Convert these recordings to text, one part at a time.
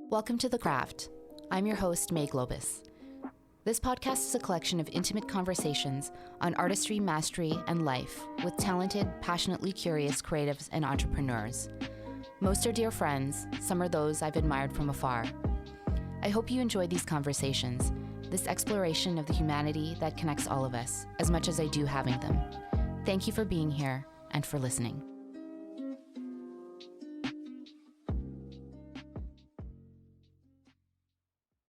Welcome to The Craft. I'm your host, May Globus. This podcast is a collection of intimate conversations on artistry, mastery, and life with talented, passionately curious creatives and entrepreneurs. Most are dear friends, some are those I've admired from afar. I hope you enjoy these conversations, this exploration of the humanity that connects all of us, as much as I do having them. Thank you for being here and for listening.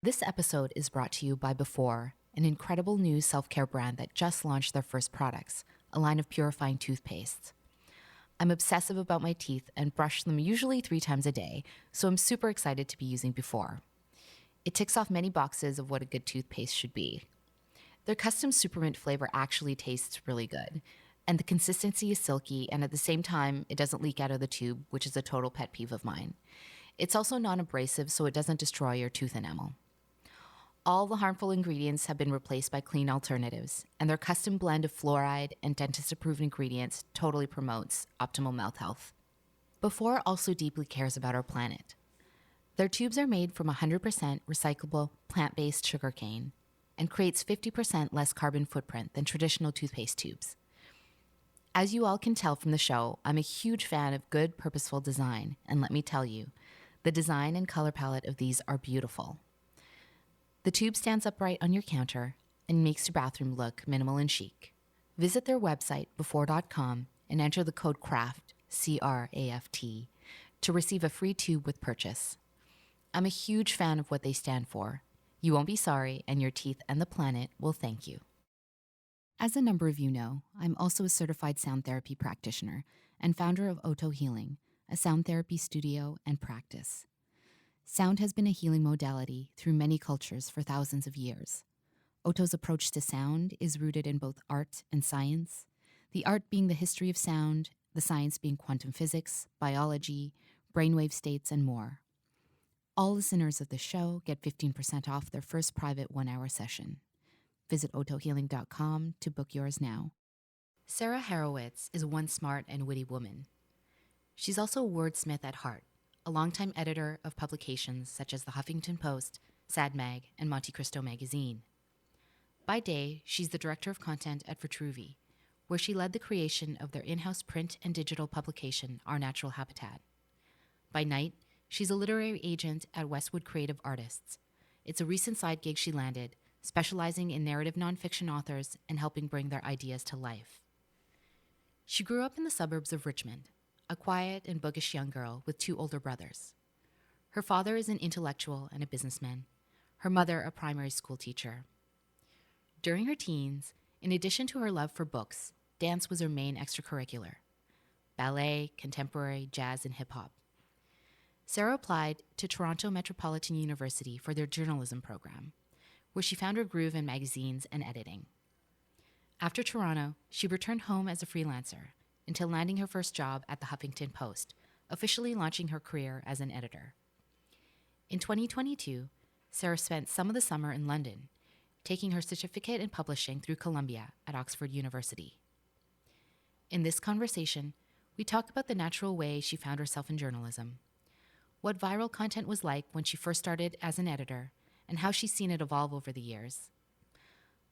This episode is brought to you by Before, an incredible new self-care brand that just launched their first products, a line of purifying toothpastes. I'm obsessive about my teeth and brush them usually 3 times a day, so I'm super excited to be using Before. It ticks off many boxes of what a good toothpaste should be. Their custom supermint flavor actually tastes really good, and the consistency is silky, and at the same time, it doesn't leak out of the tube, which is a total pet peeve of mine. It's also non-abrasive, so it doesn't destroy your tooth enamel. All the harmful ingredients have been replaced by clean alternatives, and their custom blend of fluoride and dentist-approved ingredients totally promotes optimal mouth health. Before also deeply cares about our planet. Their tubes are made from 100% recyclable, plant-based sugarcane and creates 50% less carbon footprint than traditional toothpaste tubes. As you all can tell from the show, I'm a huge fan of good, purposeful design, and let me tell you, the design and color palette of these are beautiful. The tube stands upright on your counter and makes your bathroom look minimal and chic. Visit their website, before.com, and enter the code CRAFT, C-R-A-F-T, to receive a free tube with purchase. I'm a huge fan of what they stand for. You won't be sorry, and your teeth and the planet will thank you. As a number of you know, I'm also a certified sound therapy practitioner and founder of Oto Healing, a sound therapy studio and practice. Sound has been a healing modality through many cultures for thousands of years. Oto's approach to sound is rooted in both art and science, the art being the history of sound, the science being quantum physics, biology, brainwave states, and more. All listeners of the show get 15% off their first private 1-hour session. Visit otohealing.com to book yours now. Sara Harowitz is one smart and witty woman. She's also a wordsmith at heart, a longtime editor of publications such as the Huffington Post, Sad Mag, and MONTECRISTO Magazine. By day, she's the director of content at Vitruvi, where she led the creation of their in-house print and digital publication, Our Natural Habitat. By night, she's a literary agent at Westwood Creative Artists. It's a recent side gig she landed, specializing in narrative nonfiction authors and helping bring their ideas to life. She grew up in the suburbs of Richmond, a quiet and bookish young girl with 2 older brothers. Her father is an intellectual and a businessman, her mother a primary school teacher. During her teens, in addition to her love for books, dance was her main extracurricular: ballet, contemporary, jazz, and hip-hop. Sara applied to Toronto Metropolitan University for their journalism program, where she found her groove in magazines and editing. After Toronto, she returned home as a freelancer until landing her first job at the Huffington Post, officially launching her career as an editor. In 2022, Sara spent some of the summer in London, taking her certificate in publishing through Columbia at Oxford University. In this conversation, we talk about the natural way she found herself in journalism, what viral content was like when she first started as an editor, and how she's seen it evolve over the years.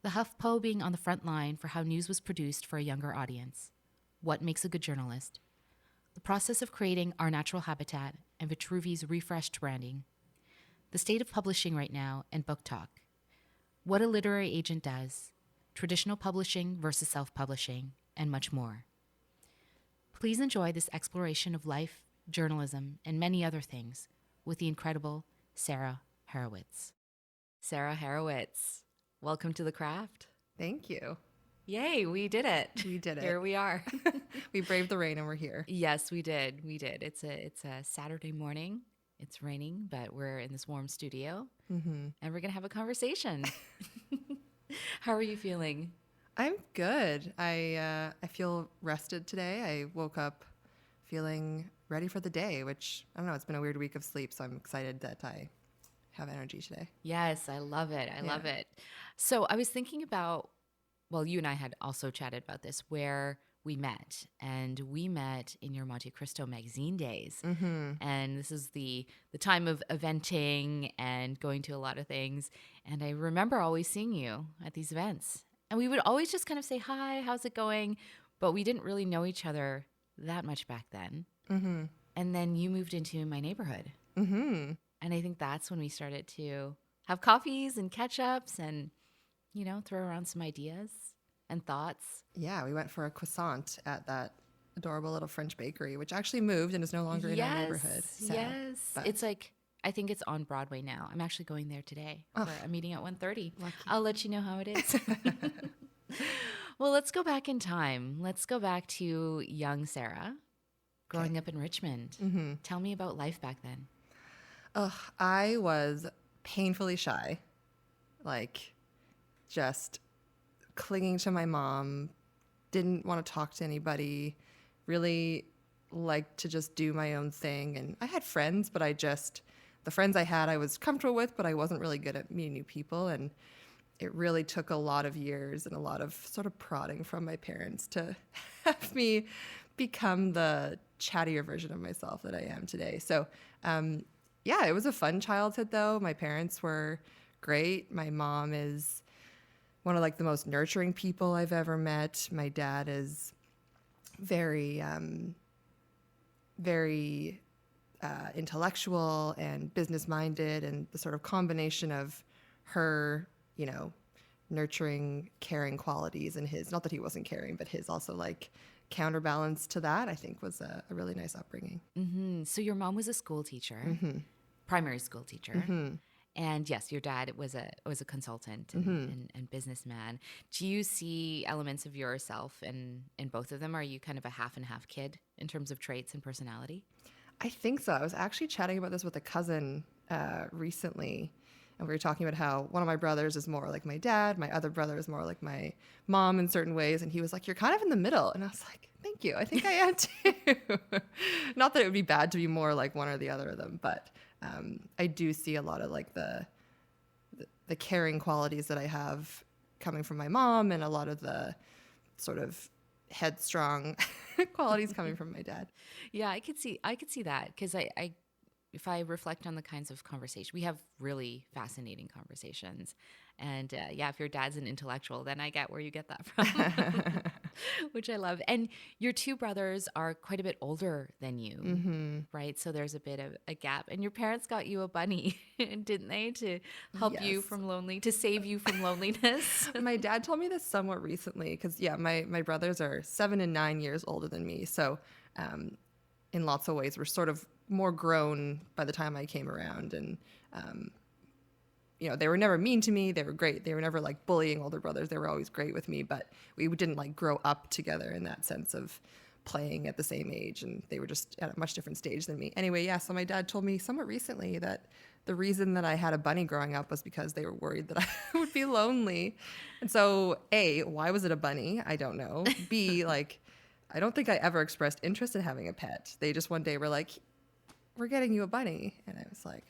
The HuffPo being on the front line for how news was produced for a younger audience, what makes a good journalist, the process of creating Our Natural Habitat and Vitruvi's refreshed branding, the state of publishing right now and book talk, what a literary agent does, traditional publishing versus self-publishing, and much more. Please enjoy this exploration of life, journalism, and many other things with the incredible Sara Harowitz. Sara Harowitz, welcome to The Craft. Thank you. Yay, we did it. We did it. Here we are. We braved the rain and we're here. Yes, we did. We did. It's a Saturday morning. It's raining, but we're in this warm studio, and we're going to have a conversation. How are you feeling? I'm good. I feel rested today. I woke up feeling ready for the day, which, I don't know, it's been a weird week of sleep, so I'm excited that I have energy today. Yes, I love it. I love it. So I was thinking about, well, you and I had also chatted about this, where we met. And we met in your MONTECRISTO Magazine days. And this is the time of eventing and going to a lot of things. And I remember always seeing you at these events. And we would always just kind of say, hi, how's it going? But we didn't really know each other that much back then. And then you moved into my neighborhood. And I think that's when we started to have coffees and catch-ups and, you know, throw around some ideas and thoughts. Yeah, we went for a croissant at that adorable little French bakery, which actually moved and is no longer in our neighborhood. Sad, Yes. but- It's like, I think it's on Broadway now. I'm actually going there today for a meeting at 1:30. Lucky. I'll let you know how it is. Well, let's go back in time. Let's go back to young Sara growing up in Richmond. Tell me about life back then. I was painfully shy, like just clinging to my mom, didn't want to talk to anybody, really liked to just do my own thing. And I had friends, but the friends I had, I was comfortable with, but I wasn't really good at meeting new people. And it really took a lot of years and a lot of sort of prodding from my parents to have me become the chattier version of myself that I am today. So, yeah, it was a fun childhood though. My parents were great. My mom is one of like the most nurturing people I've ever met. My dad is very, very intellectual and business minded, and the sort of combination of her, you know, nurturing, caring qualities and his, not that he wasn't caring, but his also like counterbalance to that, I think was a really nice upbringing. So your mom was a school teacher, primary school teacher. And yes, your dad was a consultant and businessman. Do you see elements of yourself in both of them? Are you kind of a half and half kid in terms of traits and personality? I think so. I was actually chatting about this with a cousin recently, and we were talking about how one of my brothers is more like my dad, my other brother is more like my mom in certain ways, and he was like, "You're kind of in the middle," and I was like, "Thank you. I think I am too." Not that it would be bad to be more like one or the other of them, but I do see a lot of like the caring qualities that I have coming from my mom, and a lot of the sort of headstrong qualities coming from my dad. Yeah, I could see that because I if I reflect on the kinds of conversation, we have really fascinating conversations. And yeah, if your dad's an intellectual, then I get where you get that from, which I love. And your two brothers are quite a bit older than you, right? So there's a bit of a gap. And your parents got you a bunny, didn't they, to help you Yes. from to save you from loneliness? My dad told me this somewhat recently because, yeah, my brothers are 7 and 9 years older than me. So in lots of ways, we're sort of more grown by the time I came around. And, you know, they were never mean to me. They were great. They were never like bullying older brothers. They were always great with me. But we didn't like grow up together in that sense of playing at the same age. And they were just at a much different stage than me. Anyway, yeah, so my dad told me somewhat recently that the reason that I had a bunny growing up was because they were worried that I would be lonely. And so, A, why was it a bunny? I don't know. B, like, I don't think I ever expressed interest in having a pet. They just one day were like, "We're getting you a bunny." And I was like,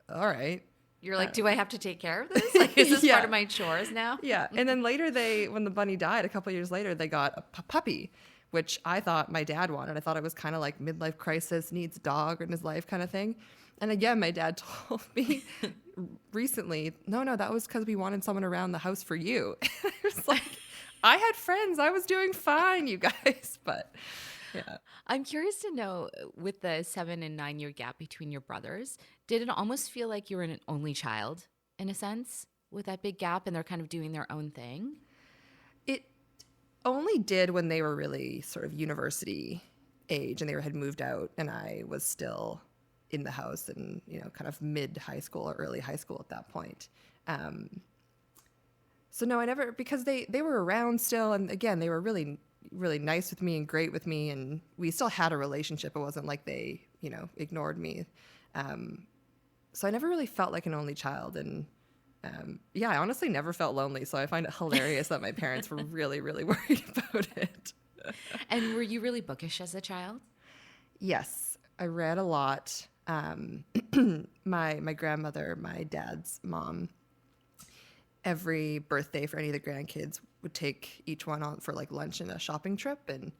all right. You're like, do I have to take care of this? Like, is this Yeah. part of my chores now? Yeah. And then later when the bunny died, a couple of years later, they got a puppy, which I thought my dad wanted. I thought it was kind of like midlife crisis, needs a dog in his life kind of thing. And again, my dad told me recently, no, that was because we wanted someone around the house for you. And I was like, I had friends. I was doing fine, you guys. But yeah. I'm curious to know, with the 7 and 9 year gap between your brothers, did it almost feel like you were an only child in a sense with that big gap and they're kind of doing their own thing? It only did when they were really sort of university age and they had moved out and I was still in the house and, you know, kind of mid high school or early high school at that point. So no, I never, because they were around still. And again, they were really, really nice with me and great with me. And we still had a relationship. It wasn't like they, you know, ignored me. So I never really felt like an only child. And yeah, I honestly never felt lonely. So I find it hilarious that my parents were really, really worried about it. And were you really bookish as a child? Yes, I read a lot. My grandmother, my dad's mom, every birthday for any of the grandkids would take each one on for like lunch and a shopping trip. And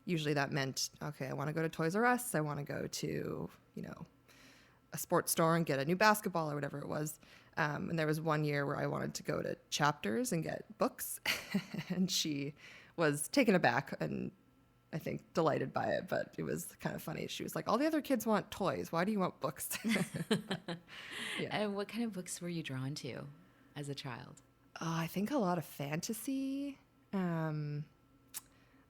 usually that meant, okay, I want to go to Toys R Us. I want to go to, a sports store and get a new basketball or whatever it was. And there was one year where I wanted to go to Chapters and get books. And she was taken aback and I think delighted by it, but it was kind of funny. She was like, all the other kids want toys. Why do you want books? Yeah. And what kind of books were you drawn to as a child? I think a lot of fantasy. I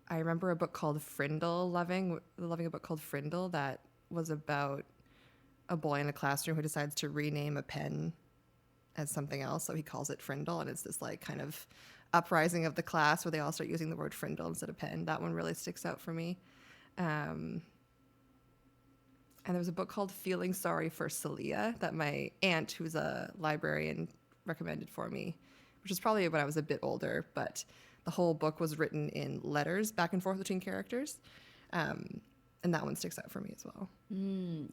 remember a book called Frindle, loving a book called Frindle that was about a boy in a classroom who decides to rename a pen as something else. So he calls it Frindle, and it's this like kind of uprising of the class where they all start using the word Frindle instead of pen. That one really sticks out for me. And there was a book called Feeling Sorry for Celia that my aunt, who's a librarian, recommended for me, which was probably when I was a bit older, but the whole book was written in letters back and forth between characters. And that one sticks out for me as well.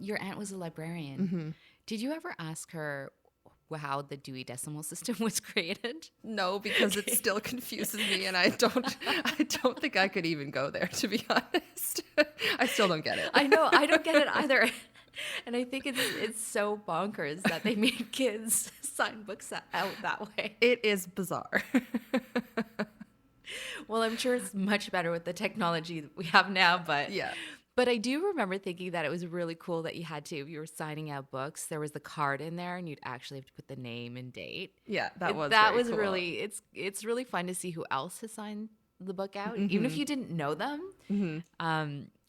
Your aunt was a librarian. Did you ever ask her how the Dewey Decimal System was created? No, because it still confuses me, and I don't think I could even go there, to be honest. I still don't get it. I know, I don't get it either. And I think it's so bonkers that they made kids sign books out that way. It is bizarre. Well, I'm sure it's much better with the technology that we have now, but Yeah. But I do remember thinking that it was really cool that you were signing out books. There was the card in there, and you'd actually have to put the name and date. Yeah, that was cool. Really, it's really fun to see who else has signed the book out, even if you didn't know them.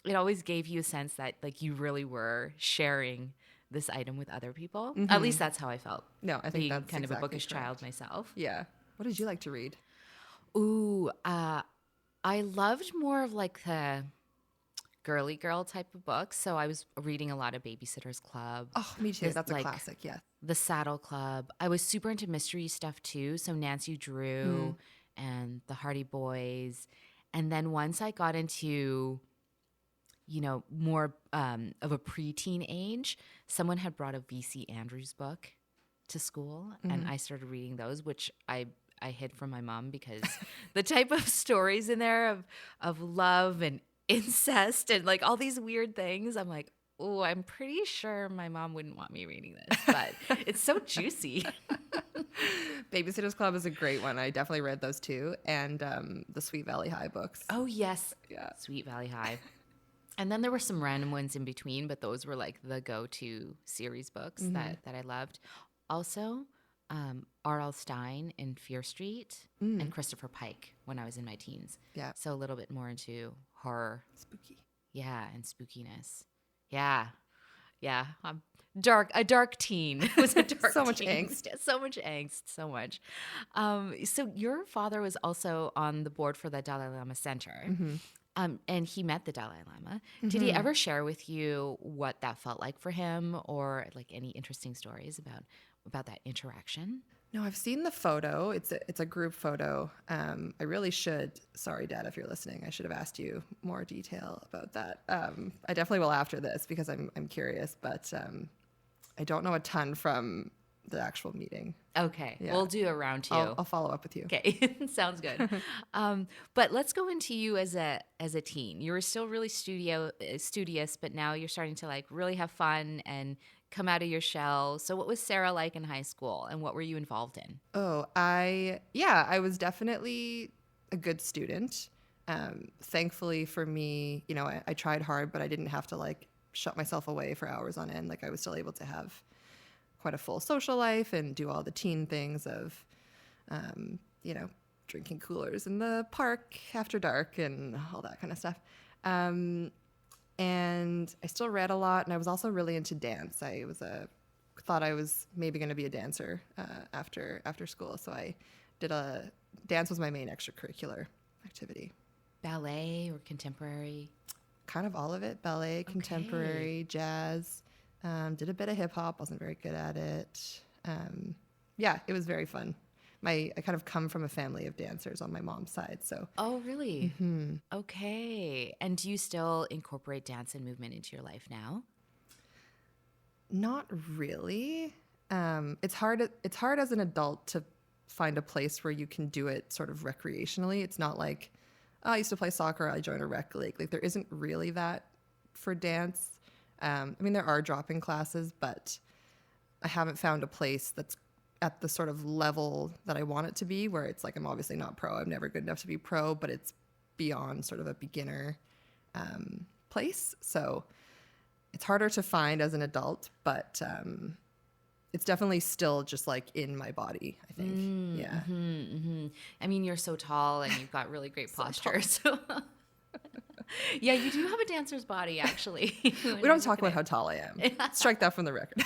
It always gave you a sense that like you really were sharing this item with other people. At least that's how I felt. No, I think being that's kind of a exactly bookish child myself. Yeah. What did you like to read? Ooh, I loved more of like the girly girl type of books. So I was reading a lot of Babysitter's Club. Oh, me too. That's a classic, yeah. The Saddle Club. I was super into mystery stuff too. So Nancy Drew and the Hardy Boys. And then once I got into, more of a preteen age, someone had brought a V.C. Andrews book to school, and I started reading those, which I hid from my mom because the type of stories in there of love and incest and like all these weird things, I'm like, oh, I'm pretty sure my mom wouldn't want me reading this, but it's so juicy. Babysitter's Club is a great one. I definitely read those too. And the Sweet Valley High books. Oh, yes. Yeah. Sweet Valley High. And then there were some random ones in between, but those were like the go-to series books that I loved. Also, R.L. Stine and Fear Street and Christopher Pike when I was in my teens. Yeah. So a little bit more into horror. Spooky. Yeah, and spookiness. Yeah. Yeah. A dark teen. It was a dark So much teen. angst. So much angst. So much. So your father was also on the board for the Dalai Lama Center. And he met the Dalai Lama. Did he ever share with you what that felt like for him, or like any interesting stories about that interaction? No, I've seen the photo. It's a group photo. I really should. Sorry, Dad, if you're listening. I should have asked you more detail about that. I definitely will after this because I'm curious, but I don't know a ton from the actual meeting. Okay, Yeah. we'll do a round two. I'll follow up with you. Okay, sounds good. But let's go into you as a teen. You were still really studious, but now you're starting to like really have fun and come out of your shell. So what was Sara like in high school, and what were you involved in? Oh, I was definitely a good student. Thankfully for me, I tried hard, but I didn't have to like shut myself away for hours on end. Like I was still able to have quite a full social life and do all the teen things of, drinking coolers in the park after dark and all that kind of stuff. And I still read a lot, and I was also really into dance. I thought I was maybe going to be a dancer after school, so I did dance was my main extracurricular activity. Ballet or contemporary? Kind of all of it. Ballet, contemporary, jazz. Did a bit of hip hop. Wasn't very good at it. It was very fun. I kind of come from a family of dancers on my mom's side, so. Oh, really? Okay. And do you still incorporate dance and movement into your life now? Not really. It's hard as an adult to find a place where you can do it sort of recreationally. It's not like, oh, I used to play soccer, I joined a rec league. Like there isn't really that for dance. I mean, there are drop-in classes, but I haven't found a place that's at the sort of level that I want it to be, where it's like, I'm obviously not pro. I'm never good enough to be pro, but it's beyond sort of a beginner place. So it's harder to find as an adult, but it's definitely still just like in my body, I think. Yeah. I mean, you're so tall and you've got really great So posture. So yeah, you do have a dancer's body, actually. We don't talk about how tall I am. Strike that from the record.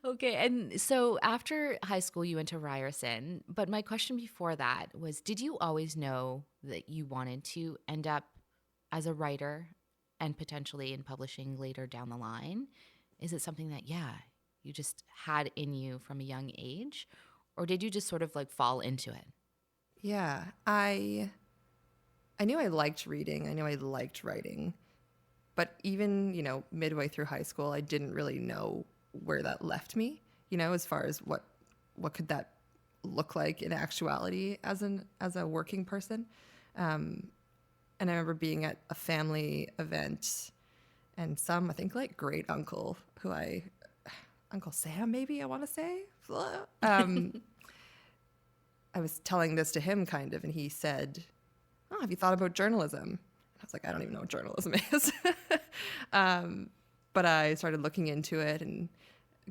Okay, and so after high school, you went to Ryerson. But my question before that was, did you always know that you wanted to end up as a writer and potentially in publishing later down the line? Is it something that, yeah, you just had in you from a young age? Or did you just sort of like fall into it? Yeah, I knew I liked reading. I knew I liked writing. But even, midway through high school, I didn't really know where that left me, as far as what could that look like in actuality as a working person. And I remember being at a family event and I think like great uncle Uncle Sam, maybe I want to say, I was telling this to him kind of, and he said, oh, have you thought about journalism? And I was like, I don't even know what journalism is. But I started looking into it and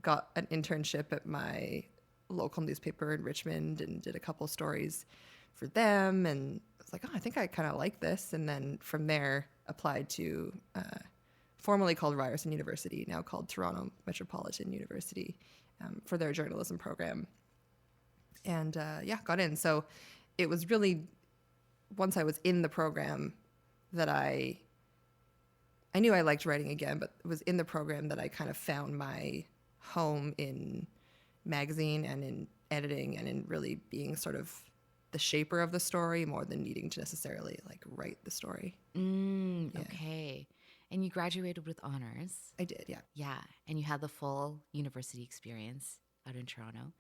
got an internship at my local newspaper in Richmond and did a couple stories for them. And I was like, oh, I think I kind of like this. And then from there, applied to formerly called Ryerson University, now called Toronto Metropolitan University, for their journalism program. And got in. So it was really, once I was in the program, that I knew I liked writing again, but it was in the program that I kind of found my home in magazine and in editing and in really being sort of the shaper of the story more than needing to necessarily like write the story. Yeah. Okay. And you graduated with honors. I did, yeah. Yeah. And you had the full university experience out in Toronto.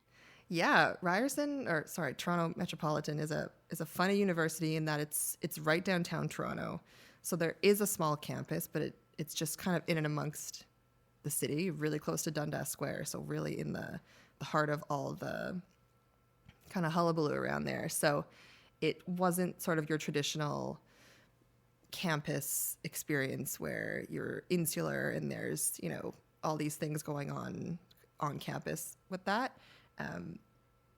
Yeah, Toronto Metropolitan is a funny university in that it's right downtown Toronto. So there is a small campus, but it's just kind of in and amongst the city, really close to Dundas Square. So really in the heart of all the kind of hullabaloo around there. So it wasn't sort of your traditional campus experience where you're insular and there's, all these things going on campus with that.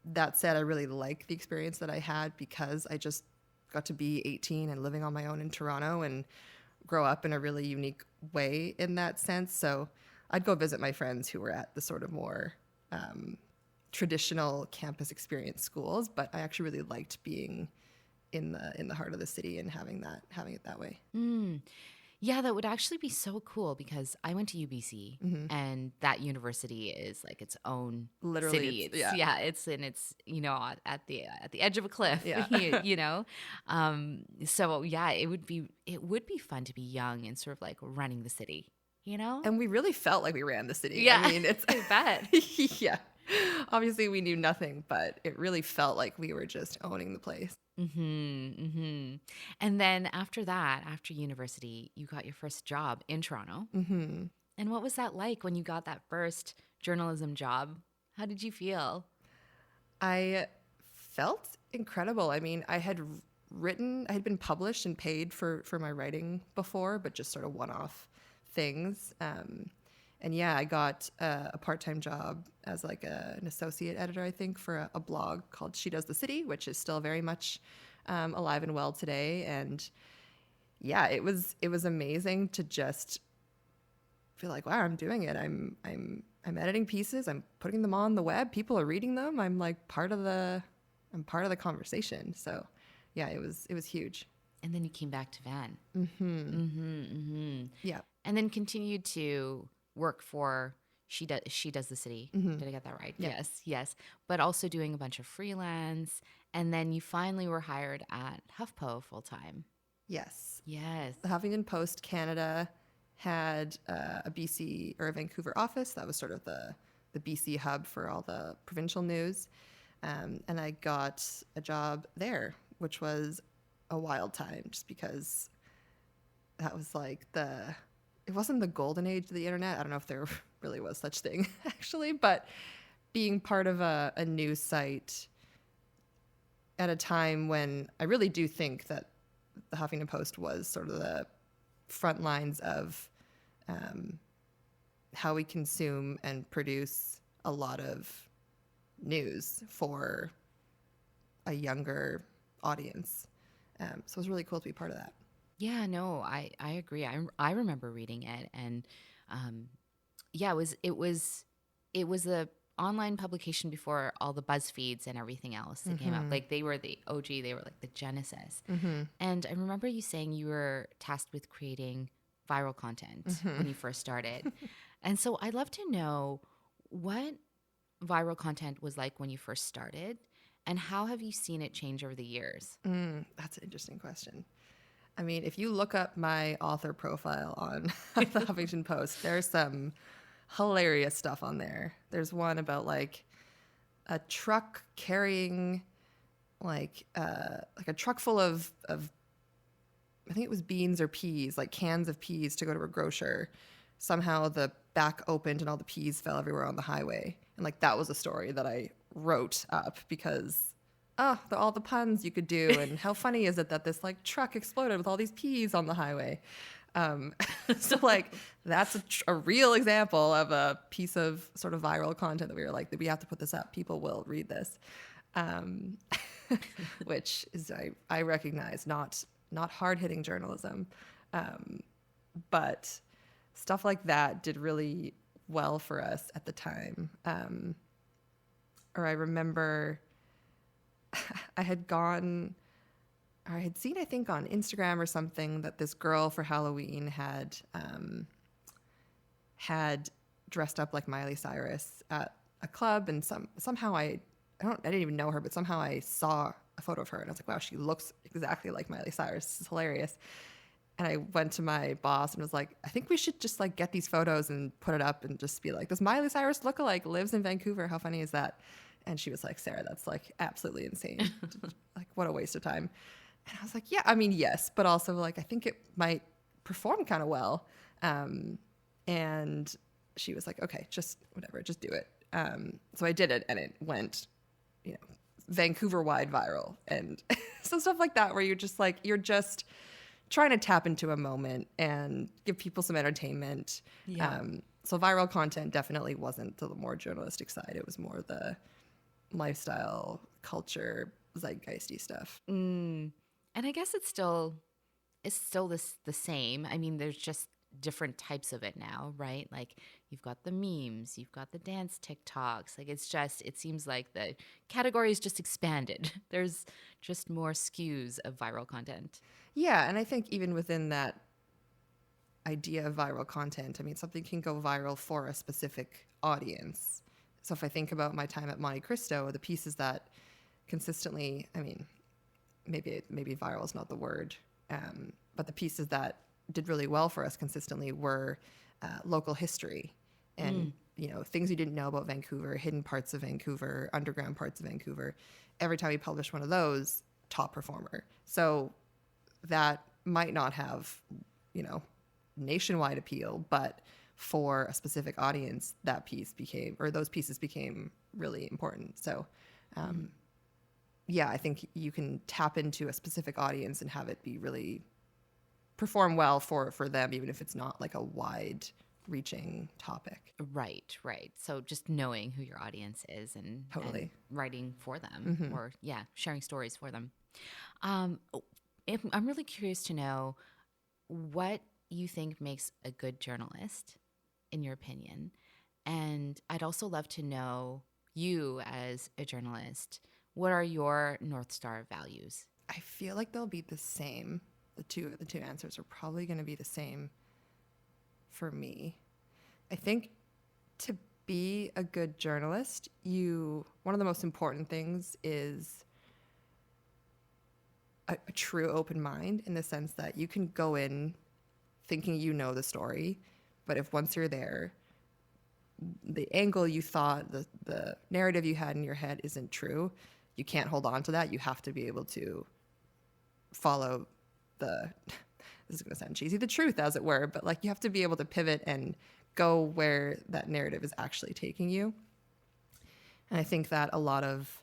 That said, I really like the experience that I had because I just got to be 18 and living on my own in Toronto and grow up in a really unique way in that sense. So I'd go visit my friends who were at the sort of more traditional campus experience schools, but I actually really liked being in the heart of the city and having it that way. Yeah, that would actually be so cool because I went to UBC and that university is like its own Literally, city. It's at the edge of a cliff. Yeah. So yeah, it would be fun to be young and sort of like running the city, And we really felt like we ran the city. Yeah, I mean, it's I bet. yeah. Obviously, we knew nothing, but it really felt like we were just owning the place. And then after university, you got your first job in Toronto. And what was that like when you got that first journalism job? How did you feel? I felt incredible. I mean, I had been published and paid for my writing before, but just sort of one-off things. And yeah, I got a part-time job as like an associate editor, I think, for a blog called She Does the City, which is still very much alive and well today. And yeah, it was amazing to just feel like, wow, I'm doing it. I'm editing pieces. I'm putting them on the web. People are reading them. I'm like part of the conversation. So yeah, it was huge. And then you came back to Van. Yeah. And then continued to work for She Does the City. Did I get that right? Yeah. Yes. But also doing a bunch of freelance. And then you finally were hired at HuffPo full time. Yes. Yes. The Huffington Post Canada had a BC or a Vancouver office. That was sort of the the BC hub for all the provincial news. And I got a job there, which was a wild time just because that was like it wasn't the golden age of the internet. I don't know if there really was such thing actually, but being part of a news site at a time when I really do think that the Huffington Post was sort of the front lines of how we consume and produce a lot of news for a younger audience. So it was really cool to be part of that. Yeah, no, I agree. I remember reading it, and yeah, it was a online publication before all the BuzzFeeds and everything else that came out. Like they were the OG, they were like the genesis. And I remember you saying you were tasked with creating viral content when you first started. And so I'd love to know what viral content was like when you first started, and how have you seen it change over the years? That's an interesting question. I mean, if you look up my author profile on the Huffington Post, there's some hilarious stuff on there. There's one about like a truck carrying like a truck full of I think it was beans or peas, like cans of peas to go to a grocer. Somehow the back opened and all the peas fell everywhere on the highway. And like that was a story that I wrote up because all the puns you could do, and how funny is it that this like truck exploded with all these peas on the highway. So like that's a real example of a piece of sort of viral content that we were like, we have to put this up. People will read this, which is I recognize not hard hitting journalism, but stuff like that did really well for us at the time. Or I remember I had seen, I think on Instagram or something, that this girl for Halloween had dressed up like Miley Cyrus at a club, and somehow I didn't even know her, but somehow I saw a photo of her and I was like, wow, she looks exactly like Miley Cyrus. This is hilarious. And I went to my boss and was like, I think we should just like get these photos and put it up and just be like, this Miley Cyrus lookalike lives in Vancouver. How funny is that? And she was like, Sarah, that's like absolutely insane. Like, what a waste of time. And I was like, yeah, I mean, yes, but also like, I think it might perform kind of well. And she was like, okay, just whatever, just do it. So I did it, and it went, Vancouver wide viral. And so stuff like that, where you're just trying to tap into a moment and give people some entertainment. Yeah. So viral content definitely wasn't the more journalistic side. It was more the lifestyle, culture, zeitgeisty stuff. And I guess it's still the same. I mean, there's just different types of it now, right? Like you've got the memes, you've got the dance TikToks. Like it seems like the category is just expanded. There's just more SKUs of viral content. Yeah, and I think even within that idea of viral content, I mean, something can go viral for a specific audience. So if I think about my time at MONTECRISTO, the pieces that consistently, I mean, maybe viral is not the word, but the pieces that did really well for us consistently were local history and things you didn't know about Vancouver, hidden parts of Vancouver, underground parts of Vancouver. Every time we published one of those, top performer. So that might not have nationwide appeal, but for a specific audience, those pieces became really important. So I think you can tap into a specific audience and have it be really perform well for them, even if it's not like a wide reaching topic. Right. So just knowing who your audience is and writing for them or sharing stories for them. I'm really curious to know what you think makes a good journalist, in your opinion. And I'd also love to know, you as a journalist, what are your North Star values? I feel like they'll be the same. The two answers are probably going to be the same for me. I think to be a good journalist, one of the most important things is a true open mind, in the sense that you can go in thinking you know the story, but if once you're there, the angle you thought, the narrative you had in your head isn't true, you can't hold on to that. You have to be able to follow the, this is going to sound cheesy, the truth, as it were, but like you have to be able to pivot and go where that narrative is actually taking you. And I think that a lot of,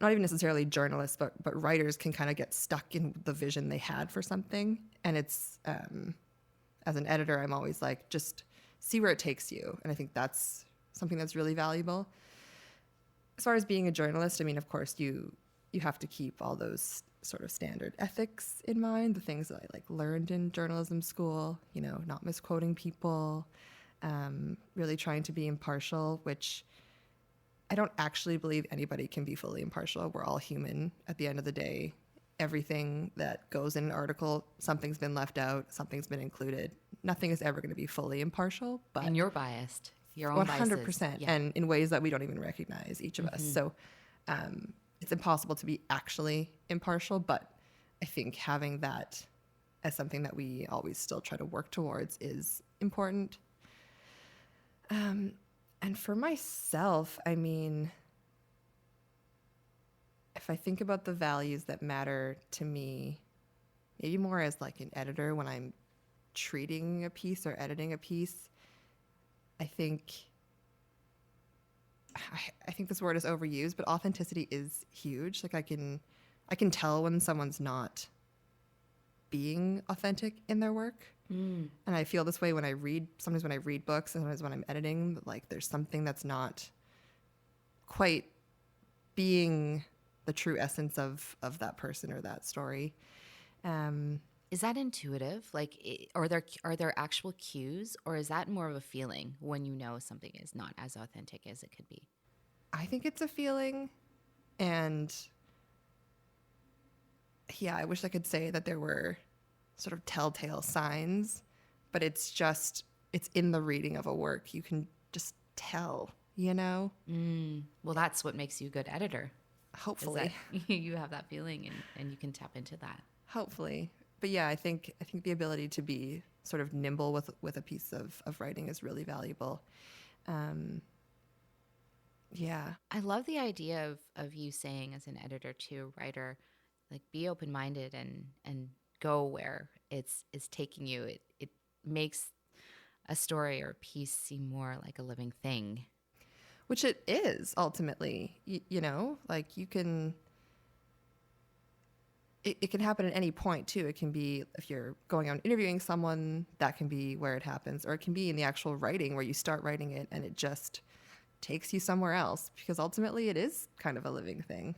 not even necessarily journalists, but writers can kind of get stuck in the vision they had for something. And it's, as an editor, I'm always like, just see where it takes you. And I think that's something that's really valuable. As far as being a journalist, I mean, of course, you have to keep all those sort of standard ethics in mind, the things that I like learned in journalism school, you know, not misquoting people, really trying to be impartial, which I don't actually believe anybody can be fully impartial. We're all human at the end of the day. Everything that goes in an article, something's been left out, something's been included. Nothing is ever going to be fully impartial. But and you're biased. Your own 100%, biases. Yeah. and in ways that we don't even recognize, each of us. So it's impossible to be actually impartial, but I think having that as something that we always still try to work towards is important. And for myself, I mean, if I think about the values that matter to me, maybe more as like an editor when I'm treating a piece or editing a piece, I think this word is overused, but authenticity is huge. Like I can tell when someone's not being authentic in their work. And I feel this way when I read, sometimes when I read books and sometimes when I'm editing, like there's something that's not quite being the true essence of that person or that story. Is that intuitive? Like, are there actual cues, or is that more of a feeling when you know something is not as authentic as it could be? I think it's a feeling, and yeah, I wish I could say that there were sort of telltale signs, but it's in the reading of a work. You can just tell, you know? Well, that's what makes you a good editor. Hopefully. You have that feeling and you can tap into that. Hopefully. But yeah, I think the ability to be sort of nimble with a piece of writing is really valuable. Yeah. I love the idea of you saying as an editor to a writer, like be open-minded and go where it's taking you. It makes a story or a piece seem more like a living thing. Which it is ultimately, you know, like you can, it can happen at any point too. It can be if you're going out and interviewing someone, that can be where it happens, or it can be in the actual writing where you start writing it and it just takes you somewhere else, because ultimately it is kind of a living thing.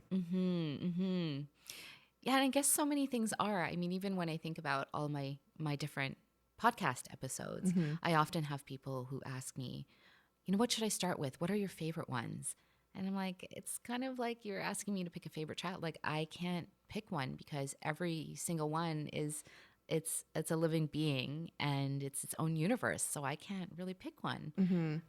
Yeah, and I guess so many things are. I mean, even when I think about all my different podcast episodes, I often have people who ask me, you know, what should I start with? What are your favorite ones? And I'm like, it's kind of like you're asking me to pick a favorite child. Like I can't pick one because every single one it's a living being and it's its own universe. So I can't really pick one.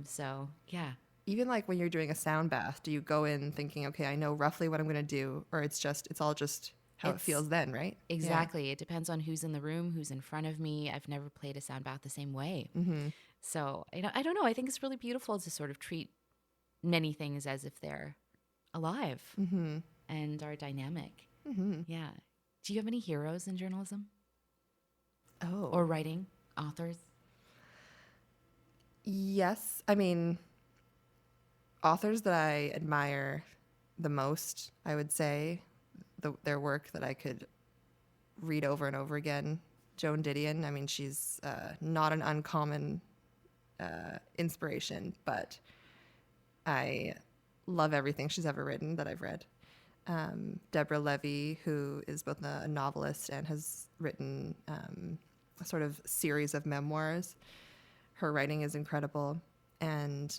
So yeah. Even like when you're doing a sound bath, do you go in thinking, okay, I know roughly what I'm going to do, or it's all just how it feels then, right? Exactly. Yeah. It depends on who's in the room, who's in front of me. I've never played a sound bath the same way. So I don't know. I think it's really beautiful to sort of treat many things as if they're alive and are dynamic. Yeah. Do you have any heroes in journalism? Oh. Or writing, authors? Yes. I mean, authors that I admire the most, I would say, their work that I could read over and over again. Joan Didion, I mean, she's not an uncommon inspiration, but I love everything she's ever written that I've read. Deborah Levy, who is both a novelist and has written a sort of series of memoirs. Her writing is incredible. And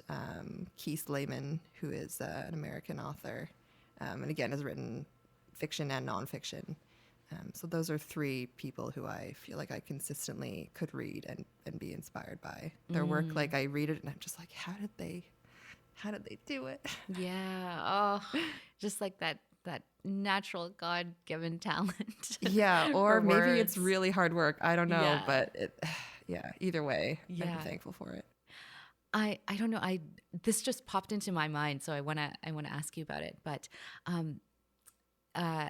Keith Lehman, who is an American author, and again has written fiction and nonfiction. So those are three people who I feel like I consistently could read and be inspired by their work. Like I read it and I'm just like, how did they do it? Yeah. Oh, just like that natural God-given talent. Yeah. Or maybe words. It's really hard work. I don't know, Yeah. but either way, Yeah. I'm thankful for it. I don't know. This just popped into my mind, so I wanna ask you about it. But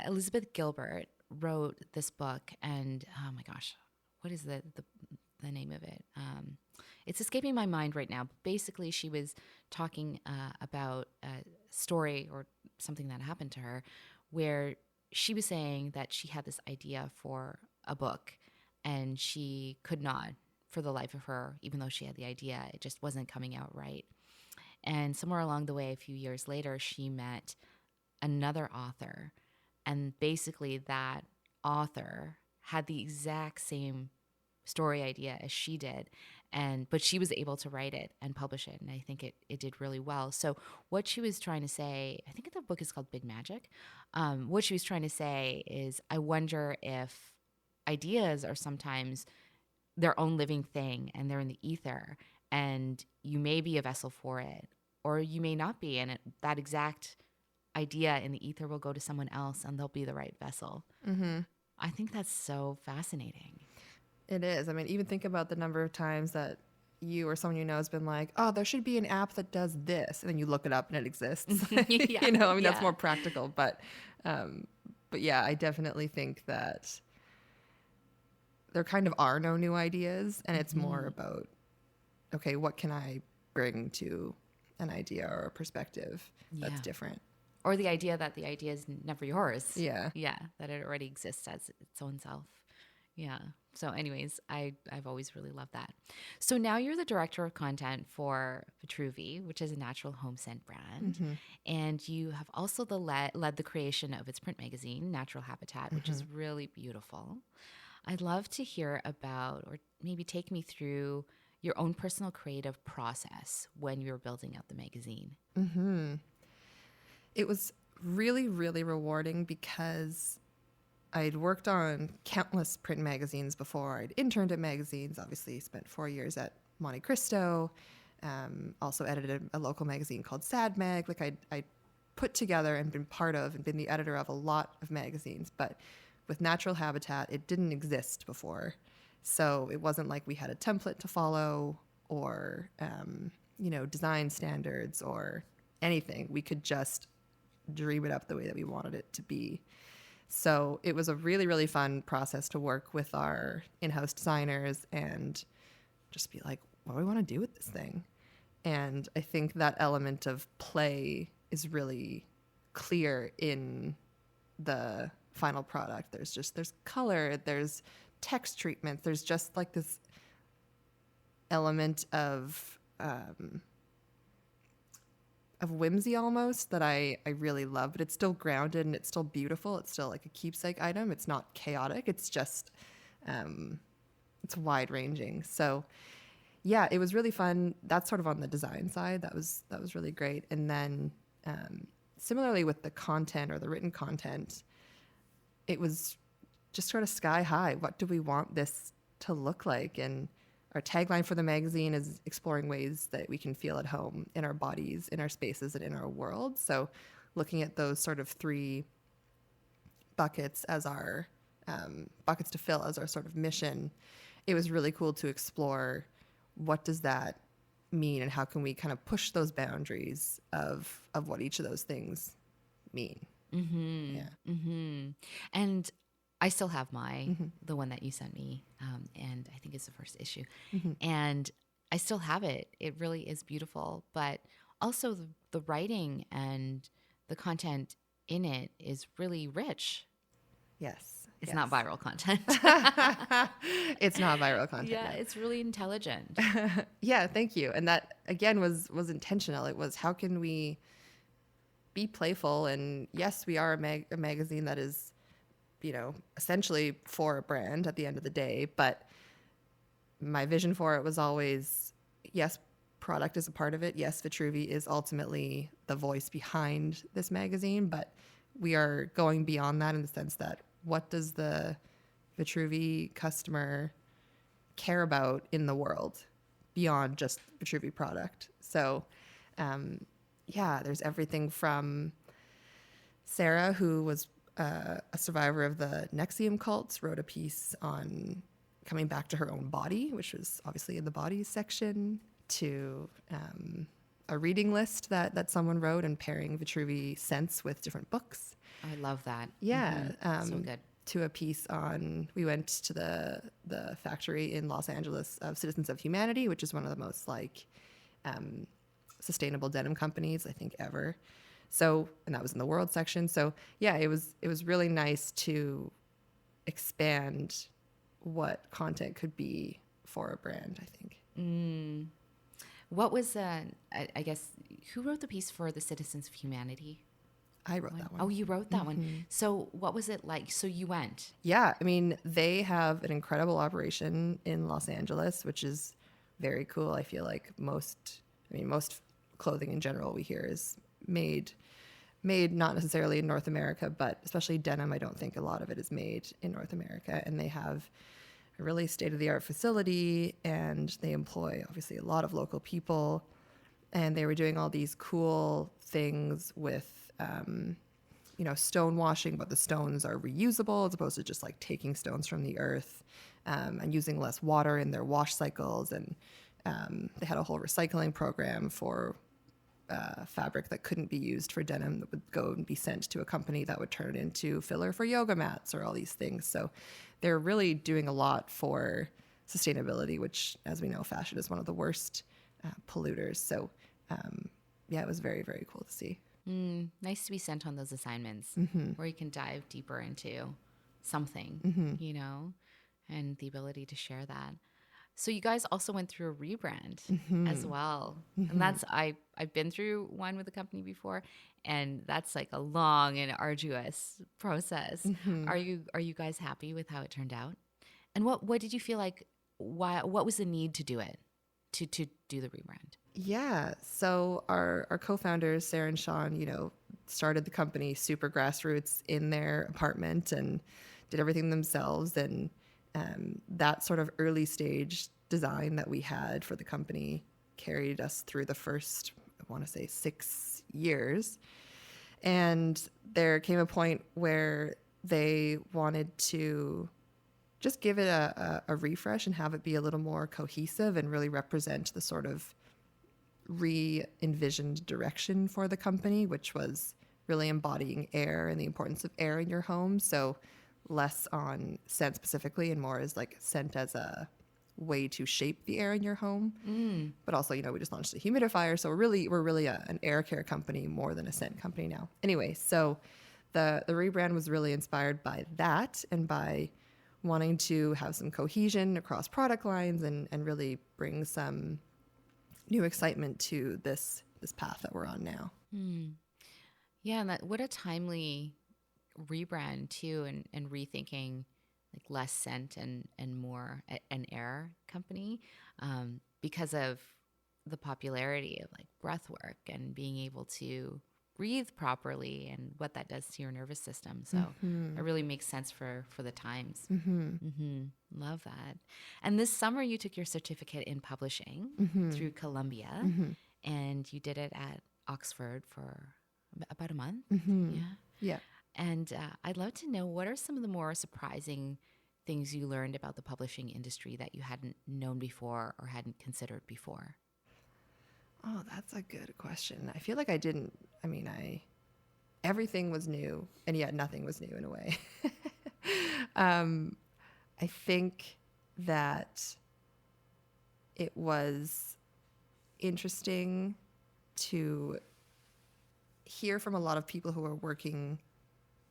Elizabeth Gilbert wrote this book, and oh my gosh, what is the name of it? It's escaping my mind right now. Basically, she was talking about a story or something that happened to her, where she was saying that she had this idea for a book, and she could not, for the life of her, even though she had the idea, it just wasn't coming out right. And somewhere along the way, a few years later, she met another author. And basically, that author had the exact same story idea as she did. But she was able to write it and publish it. And I think it did really well. So, what she was trying to say, I think the book is called Big Magic. What she was trying to say is, I wonder if ideas are sometimes their own living thing and they're in the ether, and you may be a vessel for it or you may not be, and that exact idea in the ether will go to someone else and they'll be the right vessel. I think that's so fascinating. It is. I mean, even think about the number of times that you or someone you know has been like, oh, there should be an app that does this. And then you look it up and it exists. Yeah, You know, I mean, that's yeah. more practical. But yeah, I definitely think that there kind of are no new ideas. And it's more about, okay, what can I bring to an idea or a perspective that's Yeah. different? Or the idea that the idea is never yours. Yeah. Yeah, that it already exists as its own self. Yeah. So anyways, I've always really loved that. So now you're the director of content for Vitruvi, which is a natural home scent brand. And you have also led the creation of its print magazine, Natural Habitat, which is really beautiful. I'd love to hear about, or maybe take me through, your own personal creative process when you were building out the magazine. It was really, really rewarding because I'd worked on countless print magazines before. I'd interned at magazines, obviously spent 4 years at MONTECRISTO, also edited a local magazine called Sad Mag. Like I'd put together and been part of and been the editor of a lot of magazines. But with Natural Habitat, it didn't exist before. So it wasn't like we had a template to follow or, design standards or anything. We could just dream it up the way that we wanted it to be. So it was a really, really fun process to work with our in-house designers and just be like, what do we want to do with this thing? And I think that element of play is really clear in the final product. There's color, there's text treatment, there's just like this element of whimsy almost that I really love, but it's still grounded and it's still beautiful. It's still like a keepsake item. It's not chaotic. It's just, it's wide ranging. So yeah, it was really fun. That's sort of on the design side. That was really great. And then similarly with the content or the written content, it was just sort of sky high. What do we want this to look like? And our tagline for the magazine is exploring ways that we can feel at home in our bodies, in our spaces, and in our world. So looking at those sort of 3 buckets as our buckets to fill as our sort of mission, it was really cool to explore what does that mean and how can we kind of push those boundaries of what each of those things mean. Yeah. And I still have the one that you sent me, and I think it's the first issue. And I still have it. It really is beautiful, but also the writing and the content in it is really rich. Yes. It's not viral content. It's not viral content. Yeah, No. it's really intelligent. Yeah, thank you. And that again was intentional. It was, how can we be playful? And yes, we are a magazine that is, essentially for a brand at the end of the day. But my vision for it was always, yes, product is a part of it. Yes, Vitruvi is ultimately the voice behind this magazine, but we are going beyond that in the sense that what does the Vitruvi customer care about in the world beyond just Vitruvi product? So, there's everything from Sara, who was a survivor of the Nexium cults, wrote a piece on coming back to her own body, which was obviously in the bodies section, to a reading list that someone wrote and pairing Vitruvi scents with different books. I love that. Yeah. So good. To a piece on, we went to the factory in Los Angeles of Citizens of Humanity, which is one of the most like sustainable denim companies I think ever. So, and that was in the world section. So yeah, it was really nice to expand what content could be for a brand, I think. What was, I guess, who wrote the piece for the Citizens of Humanity? I wrote that one. Oh, you wrote that one. So what was it like? So you went? Yeah, I mean, they have an incredible operation in Los Angeles, which is very cool. I feel like most clothing in general we hear is made not necessarily in North America, but especially denim, I don't think a lot of it is made in North America. And they have a really state-of-the-art facility, and they employ obviously a lot of local people. And they were doing all these cool things with stone washing, but the stones are reusable as opposed to just like taking stones from the earth, and using less water in their wash cycles. And they had a whole recycling program for fabric that couldn't be used for denim that would go and be sent to a company that would turn it into filler for yoga mats or all these things. So they're really doing a lot for sustainability, which, as we know, fashion is one of the worst polluters. So yeah, it was very, very cool to see. Nice to be sent on those assignments where you can dive deeper into something, and the ability to share that. So you guys also went through a rebrand as well. And that's, I've been through one with a company before, and that's like a long and arduous process. Are you guys happy with how it turned out? And what did you feel like, what was the need to do it, to do the rebrand? Yeah. So our co-founders, Sarah and Sean, started the company super grassroots in their apartment and did everything themselves. And that sort of early stage design that we had for the company carried us through the first, I want to say, 6 years. And there came a point where they wanted to just give it a refresh and have it be a little more cohesive and really represent the sort of re-envisioned direction for the company, which was really embodying air and the importance of air in your home. So less on scent specifically and more as like scent as a way to shape the air in your home. But also, we just launched a humidifier. So we're really an air care company more than a scent company now. Anyway, so the rebrand was really inspired by that and by wanting to have some cohesion across product lines and really bring some new excitement to this path that we're on now. Yeah, and what a timely rebrand too, and rethinking like less scent and more an air company, because of the popularity of like breath work and being able to breathe properly and what that does to your nervous system. So it really makes sense for the times. Love that. And this summer you took your certificate in publishing through Columbia, and you did it at Oxford for about a month. Yeah. And I'd love to know, what are some of the more surprising things you learned about the publishing industry that you hadn't known before or hadn't considered before? Oh, that's a good question. I feel like I didn't. I mean, everything was new, and yet nothing was new in a way. I think that it was interesting to hear from a lot of people who are working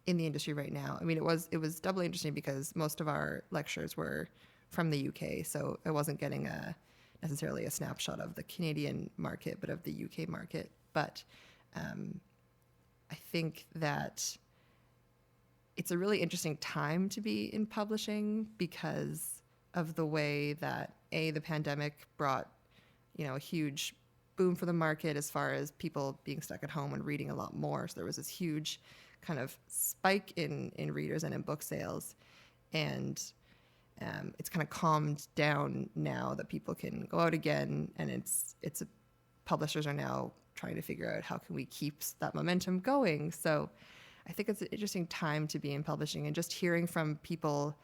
in the industry right now. I mean, it was doubly interesting because most of our lectures were from the UK, so I wasn't getting necessarily a snapshot of the Canadian market, but of the UK market. But I think that it's a really interesting time to be in publishing because of the way that the pandemic brought, a huge boom for the market as far as people being stuck at home and reading a lot more. So there was this huge kind of spike in readers and in book sales. And it's kind of calmed down now that people can go out again, and publishers are now trying to figure out how can we keep that momentum going. So I think it's an interesting time to be in publishing, and just hearing from people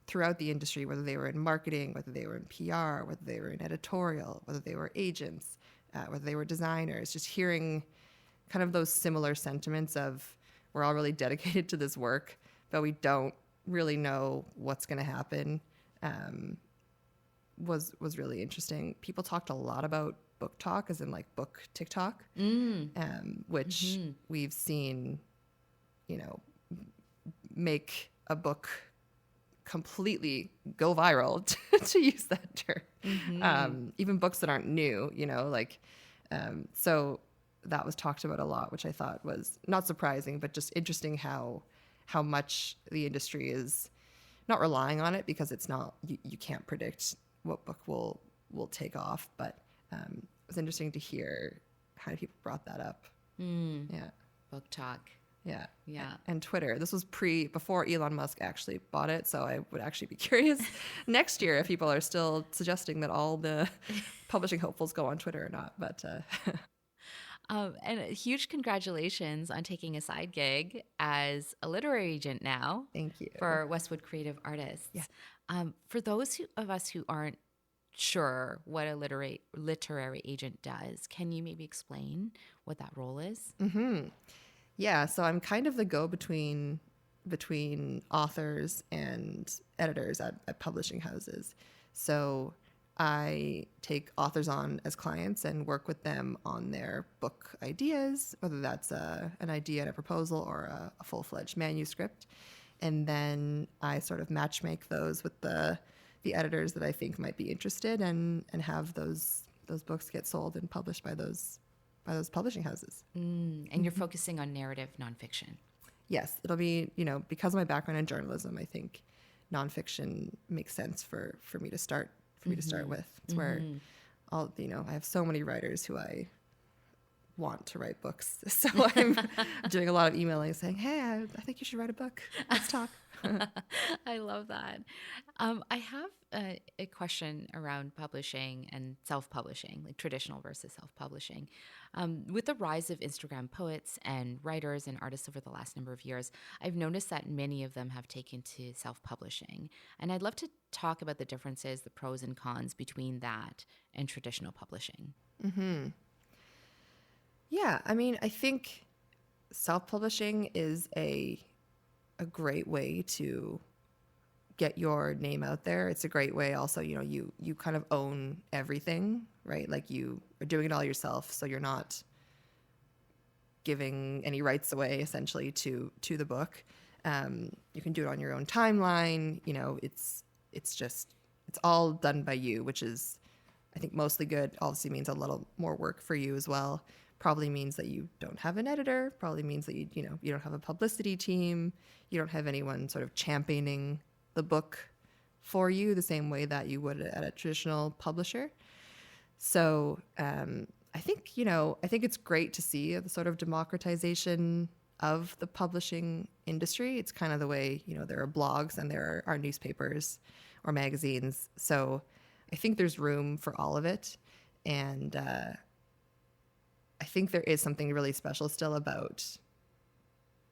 throughout the industry, whether they were in marketing, whether they were in PR, whether they were in editorial, whether they were agents, whether they were designers, just hearing kind of those similar sentiments of we're all really dedicated to this work, but we don't really know what's going to happen, was really interesting. People talked a lot about book talk, as in like book TikTok, which we've seen, make a book completely go viral, to use that term. Even books that aren't new, so that was talked about a lot, which I thought was not surprising, but just interesting how much the industry is not relying on it, because it's not, you can't predict what book will take off. But it was interesting to hear how many people brought that up. Yeah. Book talk. Yeah. Yeah. And Twitter. This was before Elon Musk actually bought it. So I would actually be curious next year if people are still suggesting that all the publishing hopefuls go on Twitter or not. But and a huge congratulations on taking a side gig as a literary agent now. Thank you. For Westwood Creative Artists. Yeah. For those of us who aren't sure what a literary agent does, can you maybe explain what that role is? Yeah, so I'm kind of the go-between between authors and editors at publishing houses. So I take authors on as clients and work with them on their book ideas, whether that's an idea and a proposal or a full-fledged manuscript. And then I sort of matchmake those with the editors that I think might be interested, and have those books get sold and published by those publishing houses. And you're focusing on narrative nonfiction. Yes, it'll be, because of my background in journalism, I think nonfiction makes sense for me to start with. It's where I have so many writers who I want to write books. So I'm doing a lot of emailing saying, hey, I think you should write a book. Let's talk. I love that. I have a question around publishing and self-publishing, like traditional versus self-publishing. With the rise of Instagram poets and writers and artists over the last number of years, I've noticed that many of them have taken to self-publishing. And I'd love to talk about the differences, the pros and cons between that and traditional publishing. Yeah, I think self-publishing is a great way to get your name out there. It's a great way also, you kind of own everything, right? Like you are doing it all yourself, so you're not giving any rights away essentially to the book. You can do it on your own timeline. It's all done by you, which is, I think, mostly good. Obviously means a little more work for you as well. Probably means that you don't have an editor. Probably means that you don't have a publicity team. You don't have anyone sort of championing the book for you the same way that you would at a traditional publisher. So I think it's great to see the sort of democratization of the publishing industry. It's kind of the way, there are blogs and there are newspapers or magazines. So I think there's room for all of it. And I think there is something really special still about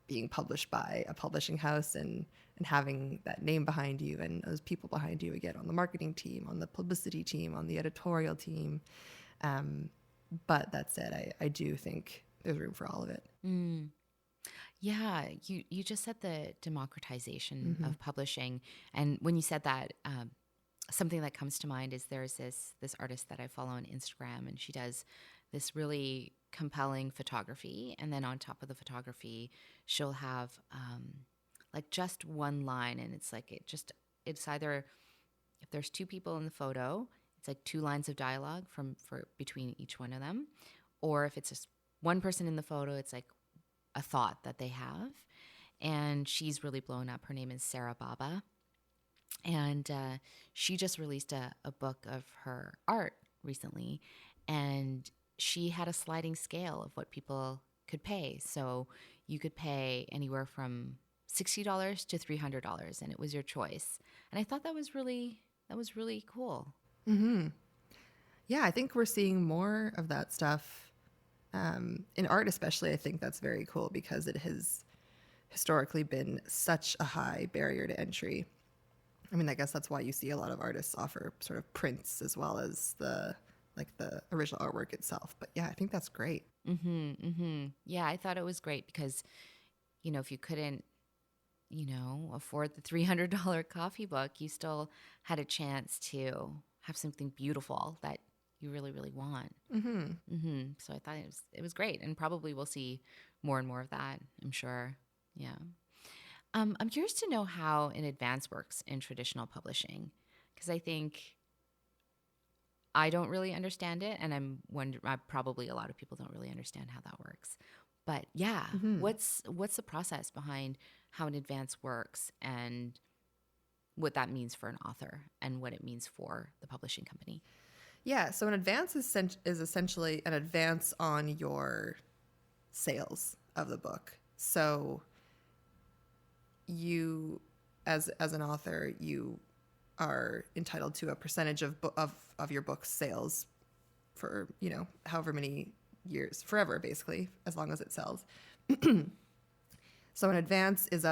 being published by a publishing house and having that name behind you and those people behind you, again, on the marketing team, on the publicity team, on the editorial team. But that said, I do think there's room for all of it. Yeah, you just said the democratization of publishing. And when you said that, something that comes to mind is there's this artist that I follow on Instagram, and she does this really compelling photography. And then on top of the photography, she'll have like just one line. And it's like, it's either, if there's two people in the photo, it's like 2 lines of dialogue for between each one of them. Or if it's just one person in the photo, it's like a thought that they have. And she's really blown up. Her name is Sara Baba. And she just released a book of her art recently. And she had a sliding scale of what people could pay. So you could pay anywhere from $60 to $300, and it was your choice. And I thought that was really cool. Yeah, I think we're seeing more of that stuff in art, especially. I think that's very cool because it has historically been such a high barrier to entry. I mean, I guess that's why you see a lot of artists offer sort of prints as well as the original artwork itself. But yeah, I think that's great. Yeah, I thought it was great because, if you couldn't, afford the $300 coffee book, you still had a chance to have something beautiful that you really, really want. So I thought it was great, and probably we'll see more and more of that, I'm sure. Yeah. I'm curious to know how an advance works in traditional publishing, because I think I don't really understand it, and probably a lot of people don't really understand how that works. But yeah, what's the process behind how an advance works and what that means for an author and what it means for the publishing company? Yeah, so an advance is essentially an advance on your sales of the book. So you, as an author, you are entitled to a percentage of your book's sales for, however many years, forever, basically, as long as it sells. So an advance is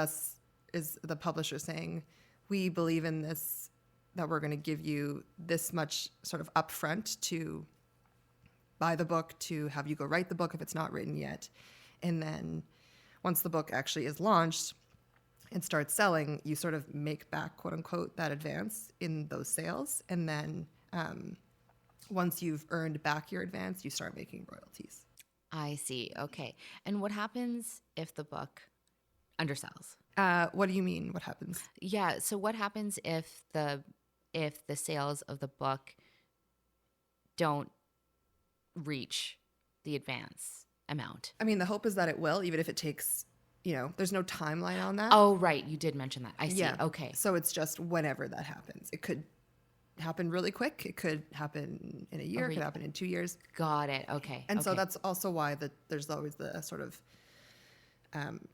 the publisher saying, we believe in this, that we're going to give you this much sort of upfront to buy the book, to have you go write the book if it's not written yet. And then once the book actually is launched and starts selling, you sort of make back, quote unquote, that advance in those sales. And then once you've earned back your advance, you start making royalties. I see. Okay. And what happens if the book undersells? What do you mean? What happens? Yeah. So what happens if the sales of the book don't reach the advance amount? I mean, the hope is that it will, even if it takes, there's no timeline on that. Oh, right. You did mention that. I see. Yeah. Okay. So it's just whenever that happens. It could happen really quick. It could happen in a year. It could happen in 2 years. Got it. Okay. And so that's also why there's always the sort of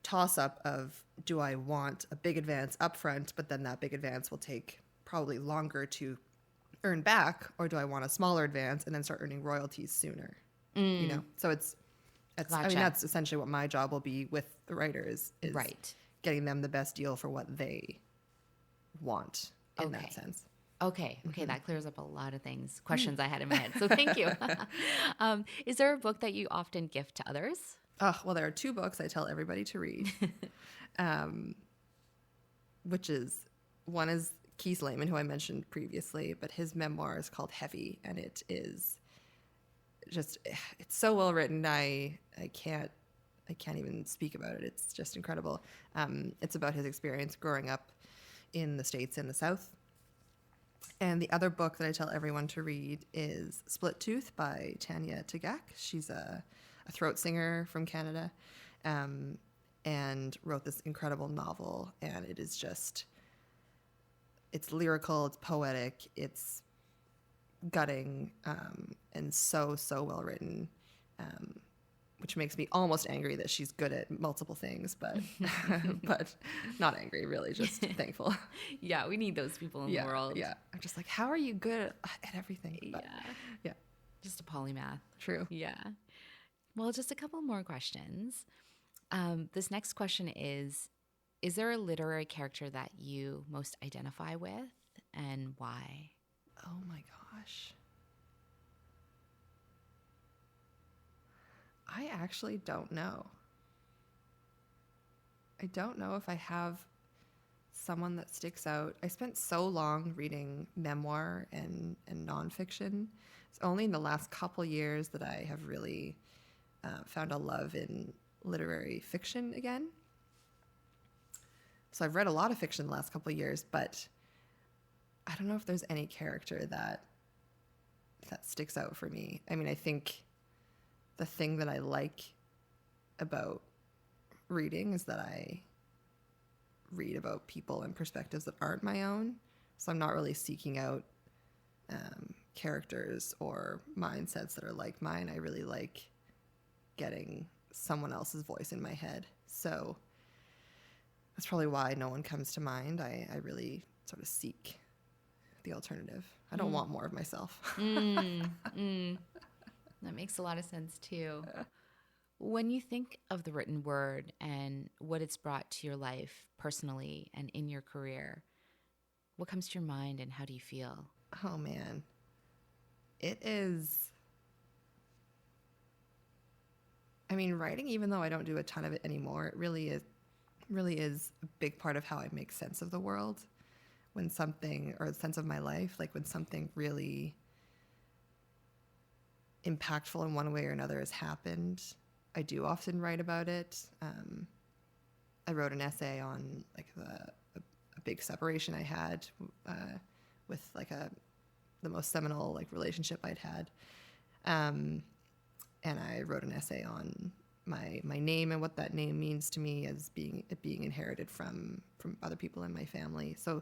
toss-up of, do I want a big advance upfront, but then that big advance will take probably longer to earn back, or do I want a smaller advance and then start earning royalties sooner? So it's Gotcha. I mean, that's essentially what my job will be with the writers, is right. getting them the best deal for what they want in that sense. Okay. That clears up a lot of questions I had in my head. So thank you. Is there a book that you often gift to others? Oh, well, there are 2 books I tell everybody to read, one is Keith Lehman, who I mentioned previously, but his memoir is called Heavy, and it is just, it's so well written. I can't even speak about it. It's just incredible. It's about his experience growing up in the States in the South. And the other book that I tell everyone to read is Split Tooth by Tanya Tagaq. She's a throat singer from Canada, and wrote this incredible novel. And it is just, it's lyrical, it's poetic, it's gutting, and so well written, which makes me almost angry that she's good at multiple things, but but not angry, really, just thankful. Yeah, we need those people in the world. Yeah, I'm just like, how are you good at everything? But, yeah, just a polymath. True. Yeah. Well, just a couple more questions. This next question is there a literary character that you most identify with, and why? Oh my gosh. I actually don't know. I don't know if I have someone that sticks out. I spent so long reading memoir and nonfiction. It's only in the last couple years that I have really found a love in literary fiction again. So I've read a lot of fiction the last couple of years, but I don't know if there's any character that sticks out for me. I mean, I think the thing that I like about reading is that I read about people and perspectives that aren't my own. So I'm not really seeking out characters or mindsets that are like mine. I really like getting someone else's voice in my head. So that's probably why no one comes to mind. I really sort of seek the alternative. I don't want more of myself. That makes a lot of sense too. When you think of the written word and what it's brought to your life personally and in your career, What comes to your mind and how do you feel? Oh man. It is, I mean, writing, even though I don't do a ton of it anymore, it really is a big part of how I make sense of the world. When something, or a sense of my life, like when something really impactful in one way or another has happened, I do often write about it. I wrote an essay on like a big separation I had with like the most seminal like relationship I'd had. And I wrote an essay on my name and what that name means to me as being inherited from other people in my family. So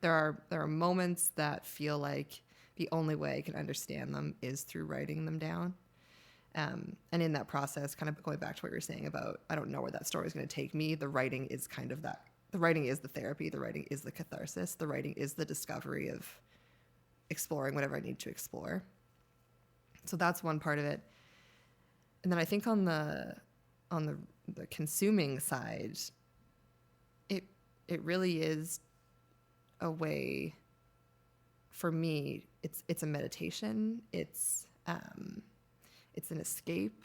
there are moments that feel like the only way I can understand them is through writing them down. And in that process, kind of going back to what you were saying about, I don't know where that story is going to take me. The writing is kind of that. The writing is the therapy. The writing is the catharsis. The writing is the discovery of exploring whatever I need to explore. So that's one part of it. And then I think on the consuming side, it really is a way for me. It's a meditation. It's an escape.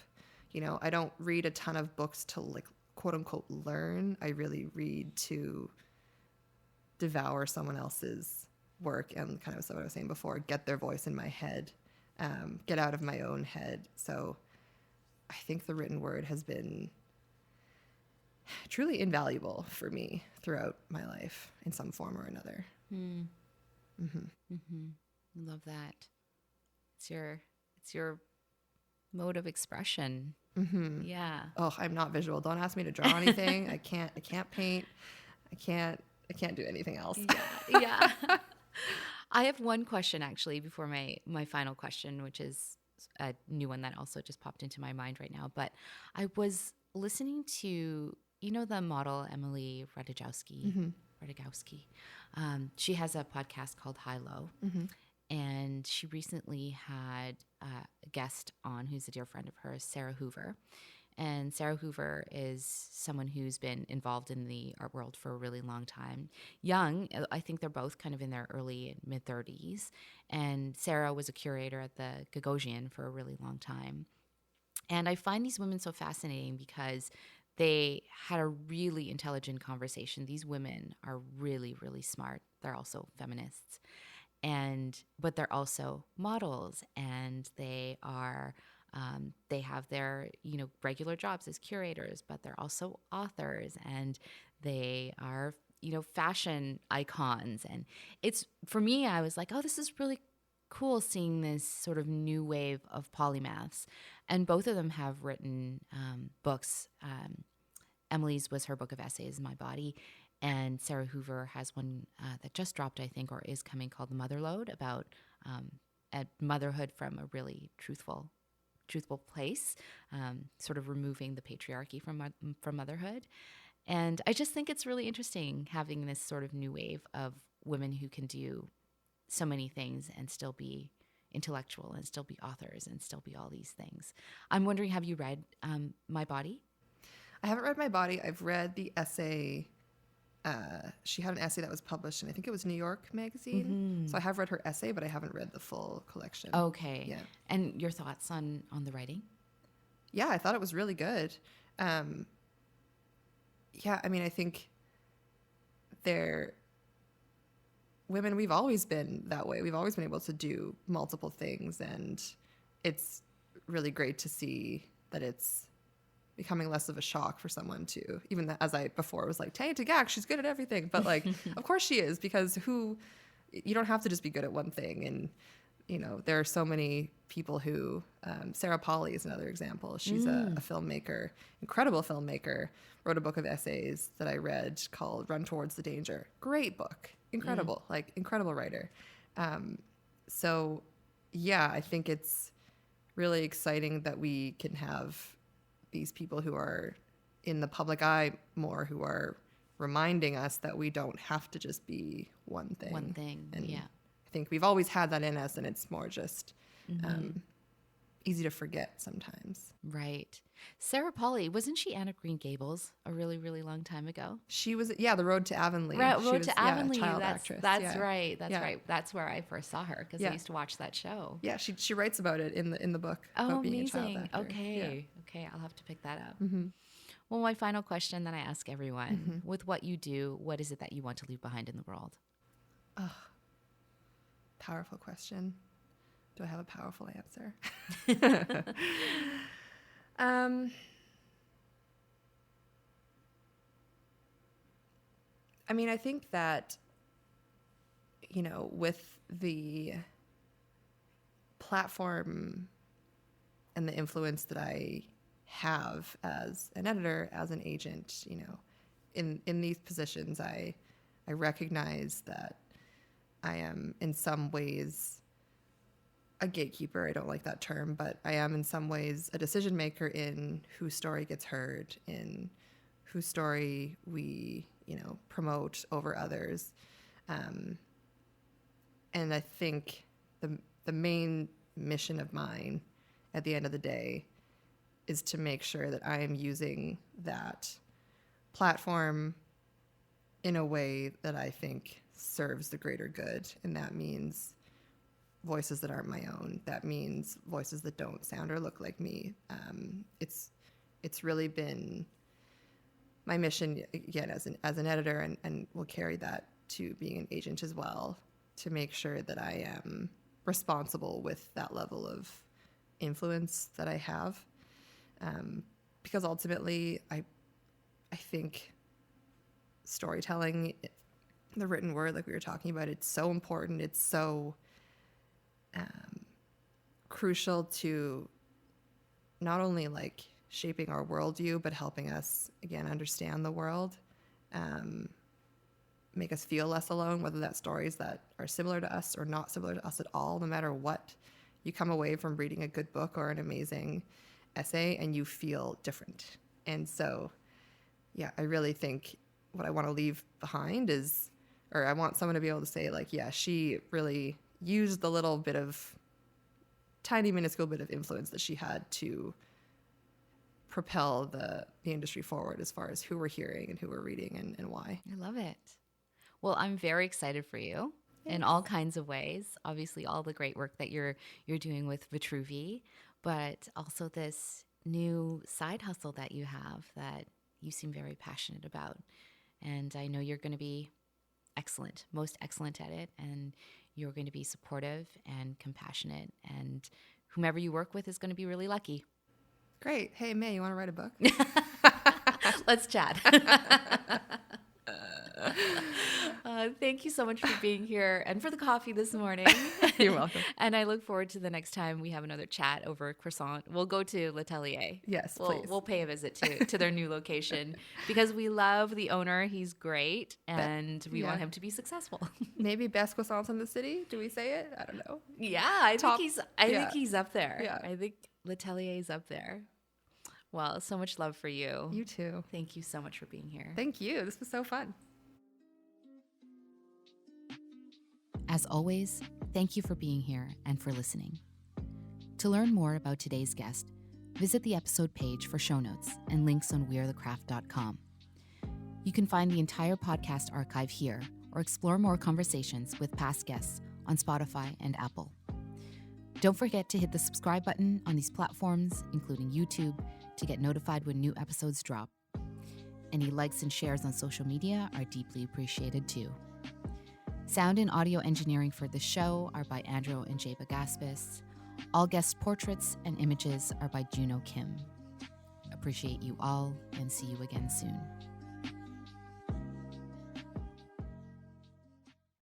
You know, I don't read a ton of books to like quote unquote learn. I really read to devour someone else's work and kind of what I was saying before, get their voice in my head, get out of my own head. So I think the written word has been truly invaluable for me throughout my life in some form or another. I love that. It's your mode of expression. Yeah. Oh, I'm not visual. Don't ask me to draw anything. I can't paint. I can't do anything else. Yeah. I have one question actually before my final question, which is a new one that also just popped into my mind right now. But I was listening to, the model Emily Ratajkowski. She has a podcast called High Low. And she recently had a guest on who's a dear friend of hers, Sara Hoover. And Sara Hoover is someone who's been involved in the art world for a really long time. Young, I think they're both kind of in their early and mid-30s. And Sara was a curator at the Gagosian for a really long time. And I find these women so fascinating because they had a really intelligent conversation. These women are really, really smart. They're also feminists. But they're also models, and they are they have their regular jobs as curators, but they're also authors, and they are fashion icons. And it's, for me, I was like, oh, this is really cool seeing this sort of new wave of polymaths. And both of them have written books. Emily's was her book of essays, My Body. And Sara Hoover has one that just dropped, I think, or is coming, called The Mother Lode, about motherhood from a really truthful place, sort of removing the patriarchy from motherhood. And I just think it's really interesting having this sort of new wave of women who can do so many things and still be intellectual and still be authors and still be all these things. I'm wondering, have you read My Body? I haven't read My Body. I've read the essay. She had an essay that was published in, I think it was New York Magazine. So I have read her essay, but I haven't read the full collection. Okay. Yeah. And your thoughts on the writing? Yeah, I thought it was really good. Yeah, I mean, I think women, we've always been that way. We've always been able to do multiple things, and it's really great to see that it's becoming less of a shock for someone to, even as I before was like, Tanya Tagaq, she's good at everything. But like, of course she is, because you don't have to just be good at one thing. And, there are so many people who, Sarah Polley is another example. She's a filmmaker, incredible filmmaker, wrote a book of essays that I read called Run Towards the Danger. Great book. Incredible, like incredible writer. So yeah, I think it's really exciting that we can have these people who are in the public eye more, who are reminding us that we don't have to just be one thing. And yeah. I think we've always had that in us, and it's more just easy to forget sometimes. Right. Sarah Polley, wasn't she Anne of Green Gables a really, really long time ago? She was, The Road to Avonlea. Right, She Road was, to Avonlea. child That's actress. right. That's Yeah. right. That's where I first saw her because I used to watch that show. Yeah, she writes about it in the book. Oh, about being amazing. A child actor. Okay, I'll have to pick that up. Well, my final question that I ask everyone, with what you do, what is it that you want to leave behind in the world? Powerful question. Do I have a powerful answer? I mean, I think that, with the platform and the influence that I have as an editor, as an agent, in these positions, I recognize that I am in some ways a gatekeeper. I don't like that term, but I am in some ways a decision maker in whose story gets heard, in whose story we, promote over others. And I think the main mission of mine at the end of the day is to make sure that I am using that platform in a way that I think serves the greater good. And that means voices that aren't my own. That means voices that don't sound or look like me. It's really been my mission, again, as an editor, and will carry that to being an agent as well, to make sure that I am responsible with that level of influence that I have. Because ultimately, I think storytelling, the written word, like we were talking about, it's so important. It's so crucial to not only like shaping our worldview, but helping us, again, understand the world, make us feel less alone, whether that's stories that are similar to us or not similar to us at all. No matter what, you come away from reading a good book or an amazing essay and you feel different. And so, yeah, I really think what I want to leave behind is, or I want someone to be able to say, like, yeah, she really used the little bit of tiny minuscule bit of influence that she had to propel the industry forward as far as who we're hearing and who we're reading and why. I love it. Well, I'm very excited for you in all kinds of ways. Obviously, all the great work that you're doing with Vitruvi, but also this new side hustle that you have that you seem very passionate about. And I know you're going to be excellent, most excellent at it. And you're going to be supportive and compassionate. And whomever you work with is going to be really lucky. Great. Hey, May, you want to write a book? Let's chat. Thank you so much for being here and for the coffee this morning. You're welcome. And I look forward to the next time we have another chat over a croissant. We'll go to L'Atelier. Yes, please. We'll pay a visit to their new location because we love the owner. He's great, and we want him to be successful. Maybe best croissants in the city? Do we say it? I don't know. Yeah, I think he's up there. Yeah. I think L'Atelier is up there. Well, so much love for you. You too. Thank you so much for being here. Thank you. This was so fun. As always, thank you for being here and for listening. To learn more about today's guest, visit the episode page for show notes and links on wearethecraft.com. You can find the entire podcast archive here or explore more conversations with past guests on Spotify and Apple. Don't forget to hit the subscribe button on these platforms, including YouTube, to get notified when new episodes drop. Any likes and shares on social media are deeply appreciated too. Sound and audio engineering for this show are by Andrew and Jeba Gaspis. All guest portraits and images are by Juno Kim. Appreciate you all and see you again soon.